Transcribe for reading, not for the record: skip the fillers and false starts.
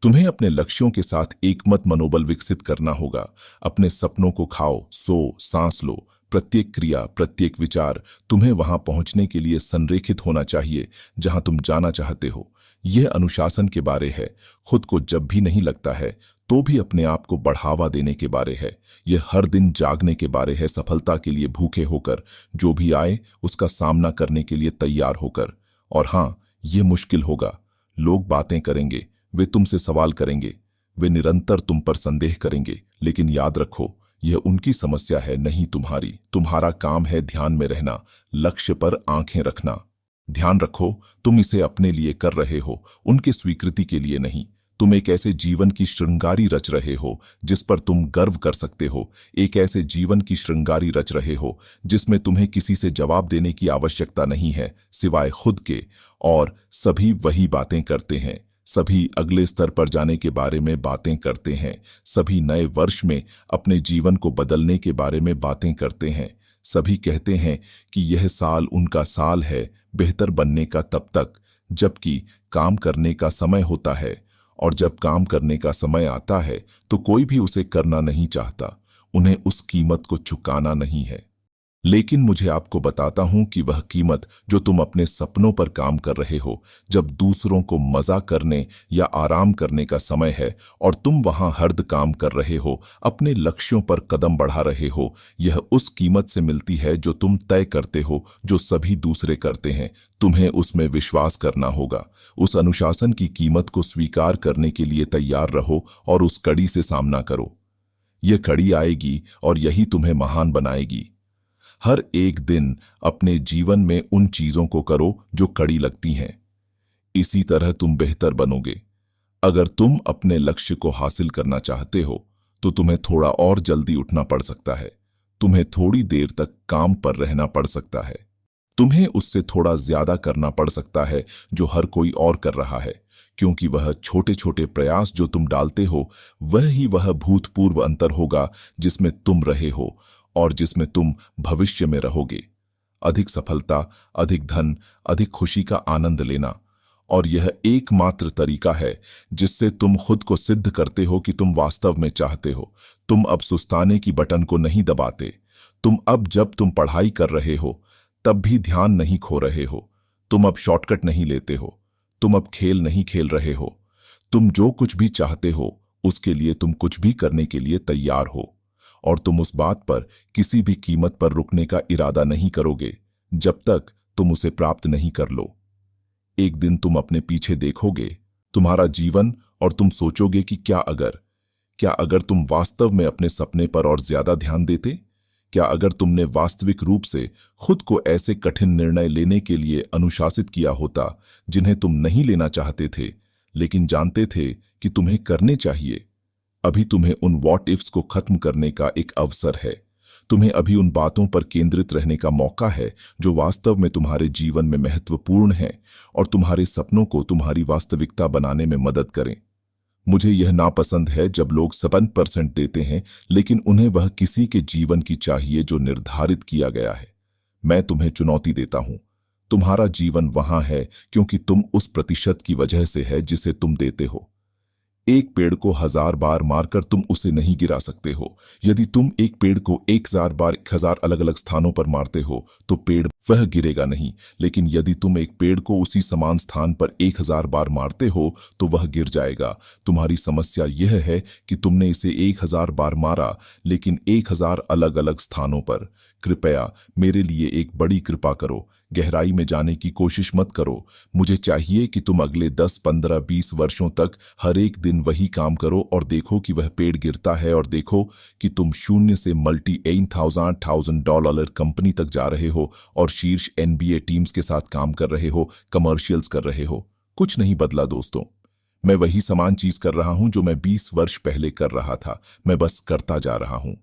तुम्हें अपने लक्ष्यों के साथ एकमत मनोबल विकसित करना होगा। अपने सपनों को खाओ, सो, सांस लो। प्रत्येक क्रिया, प्रत्येक विचार तुम्हें वहां पहुंचने के लिए संरेखित होना चाहिए जहां तुम जाना चाहते हो। यह अनुशासन के बारे है। खुद को जब भी नहीं लगता है तो भी अपने आप को बढ़ावा देने के बारे है। यह हर दिन जागने के बारे है, सफलता के लिए भूखे होकर, जो भी आए उसका सामना करने के लिए तैयार होकर। और हां, यह मुश्किल होगा। लोग बातें करेंगे, वे तुमसे सवाल करेंगे, वे निरंतर तुम पर संदेह करेंगे, लेकिन याद रखो, यह उनकी समस्या है, नहीं तुम्हारी। तुम्हारा काम है ध्यान में रहना, लक्ष्य पर आंखें रखना। ध्यान रखो, तुम इसे अपने लिए कर रहे हो, उनके स्वीकृति के लिए नहीं। तुम एक ऐसे जीवन की श्रृंगारी रच रहे हो जिस पर तुम गर्व कर सकते हो। एक ऐसे जीवन की श्रृंगारी रच रहे हो जिसमें तुम्हें किसी से जवाब देने की आवश्यकता नहीं है सिवाय खुद के। और सभी वही बातें करते हैं। सभी अगले स्तर पर जाने के बारे में बातें करते हैं। सभी नए वर्ष में अपने जीवन को बदलने के बारे में बातें करते हैं। सभी कहते हैं कि यह साल उनका साल है बेहतर बनने का तब तक, जबकि काम करने का समय होता है। और जब काम करने का समय आता है तो कोई भी उसे करना नहीं चाहता। उन्हें उस कीमत को चुकाना नहीं है। लेकिन मुझे आपको बताता हूं कि वह कीमत जो तुम अपने सपनों पर काम कर रहे हो, जब दूसरों को मजा करने या आराम करने का समय है और तुम वहां हर्द काम कर रहे हो, अपने लक्ष्यों पर कदम बढ़ा रहे हो, यह उस कीमत से मिलती है जो तुम तय करते हो, जो सभी दूसरे करते हैं। तुम्हें उसमें विश्वास करना होगा। उस अनुशासन की कीमत को स्वीकार करने के लिए तैयार रहो और उस कड़ी से सामना करो। यह कड़ी आएगी और यही तुम्हें महान बनाएगी। हर एक दिन अपने जीवन में उन चीजों को करो जो कड़ी लगती हैं। इसी तरह तुम बेहतर बनोगे। अगर तुम अपने लक्ष्य को हासिल करना चाहते हो तो तुम्हें थोड़ा और जल्दी उठना पड़ सकता है। तुम्हें थोड़ी देर तक काम पर रहना पड़ सकता है। तुम्हें उससे थोड़ा ज्यादा करना पड़ सकता है जो हर कोई और कर रहा है, क्योंकि वह छोटे छोटे प्रयास जो तुम डालते हो वह भूतपूर्व अंतर होगा जिसमें तुम रहे हो और जिसमें तुम भविष्य में रहोगे। अधिक सफलता, अधिक धन, अधिक खुशी का आनंद लेना। और यह एकमात्र तरीका है जिससे तुम खुद को सिद्ध करते हो कि तुम वास्तव में चाहते हो। तुम अब सुस्ताने की बटन को नहीं दबाते। तुम अब जब तुम पढ़ाई कर रहे हो तब भी ध्यान नहीं खो रहे हो। तुम अब शॉर्टकट नहीं लेते हो। तुम अब खेल नहीं खेल रहे हो। तुम जो कुछ भी चाहते हो उसके लिए तुम कुछ भी करने के लिए तैयार हो। और तुम उस बात पर किसी भी कीमत पर रुकने का इरादा नहीं करोगे जब तक तुम उसे प्राप्त नहीं कर लो। एक दिन तुम अपने पीछे देखोगे तुम्हारा जीवन और तुम सोचोगे कि क्या अगर तुम वास्तव में अपने सपने पर और ज्यादा ध्यान देते? क्या अगर तुमने वास्तविक रूप से खुद को ऐसे कठिन निर्णय लेने के लिए अनुशासित किया होता जिन्हें तुम नहीं लेना चाहते थे लेकिन जानते थे कि तुम्हें करने चाहिए? अभी तुम्हें उन व्हाट इफ्स को खत्म करने का एक अवसर है। तुम्हें अभी उन बातों पर केंद्रित रहने का मौका है जो वास्तव में तुम्हारे जीवन में महत्वपूर्ण हैं और तुम्हारे सपनों को तुम्हारी वास्तविकता बनाने में मदद करें। मुझे यह नापसंद है जब लोग 7% देते हैं लेकिन उन्हें वह किसी के जीवन की चाहिए जो निर्धारित किया गया है। मैं तुम्हें चुनौती देता हूं। तुम्हारा जीवन वहां है क्योंकि तुम उस प्रतिशत की वजह से है जिसे तुम देते हो। एक पेड़ को 1000 बार मारकर तुम उसे नहीं गिरा सकते हो। यदि तुम एक पेड़ को 1000 बार 1000 अलग अलग स्थानों पर मारते हो तो पेड़ वह गिरेगा नहीं, लेकिन यदि तुम एक पेड़ को उसी समान स्थान पर 1000 बार मारते हो तो वह गिर जाएगा। तुम्हारी समस्या यह है कि तुमने इसे 1000 बार मारा लेकिन 1000 अलग अलग स्थानों पर। कृपया मेरे लिए एक बड़ी कृपा करो, गहराई में जाने की कोशिश मत करो। मुझे चाहिए कि तुम अगले 10, 15, 20 वर्षों तक हर एक दिन वही काम करो और देखो कि वह पेड़ गिरता है और देखो कि तुम शून्य से मल्टी $8,000 कंपनी तक जा रहे हो और शीर्ष NBA टीम्स के साथ काम कर रहे हो, कमर्शियल्स कर रहे हो। कुछ नहीं बदला दोस्तों। मैं वही समान चीज कर रहा हूं जो मैं 20 वर्ष पहले कर रहा था। मैं बस करता जा रहा हूं।